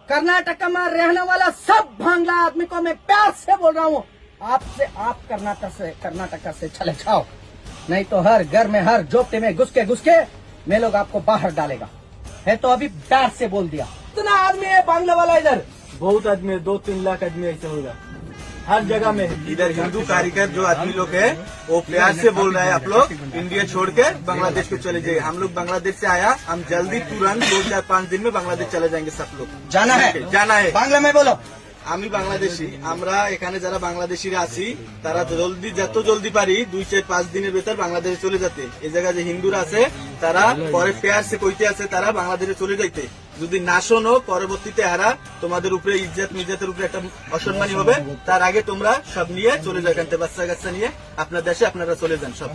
कर्नाटक में रहने वाला सब बांग्ला आदमी को मैं प्यार से बोल रहा हूँ, आपसे आप कर्नाटक से चले जाओ, नहीं तो हर घर में हर झोपड़े में घुस के मैं लोग आपको बाहर डालेगा। है तो अभी प्यार से बोल दिया। इतना आदमी है बांग्ला वाला इधर, बहुत आदमी है, 2-3 लाख आदमी ऐसा होगा हर जगह में। इधर हिंदू कारीगर जो आदमी लोग है वो प्यार से बोल रहा है आप लोग इंडिया छोड़ के बांग्लादेश को चले जाइए। हम लोग बांग्लादेश से आया, हम जल्दी तुरंत 2-4-5 दिन में बांग्लादेश चले जाएंगे सब लोग। जाना है, जाना है। बांग्ला में बोलो। আমি বাংলাদেশি, আমরা এখানে যারা বাংলাদেশিরা আছি তারা জলদি যত জলদি পারি 2-4-5 দিনের ভেতর বাংলাদেশে চলে যেতে। এই জায়গায় যে হিন্দুরা আছে তারা পরে পেয়ার সে কইতে আছে তারা বাংলাদেশে চলে যাইতে। যদি না শোনো পরবর্তীতে হারা তোমাদের উপরে ইজ্জতের উপরে একটা অসম্মানী হবে। তার আগে তোমরা সব নিয়ে চলে যাও, এখান থেকে বাচ্চা কাচ্চা নিয়ে আপনার দেশে আপনারা চলে যান সব।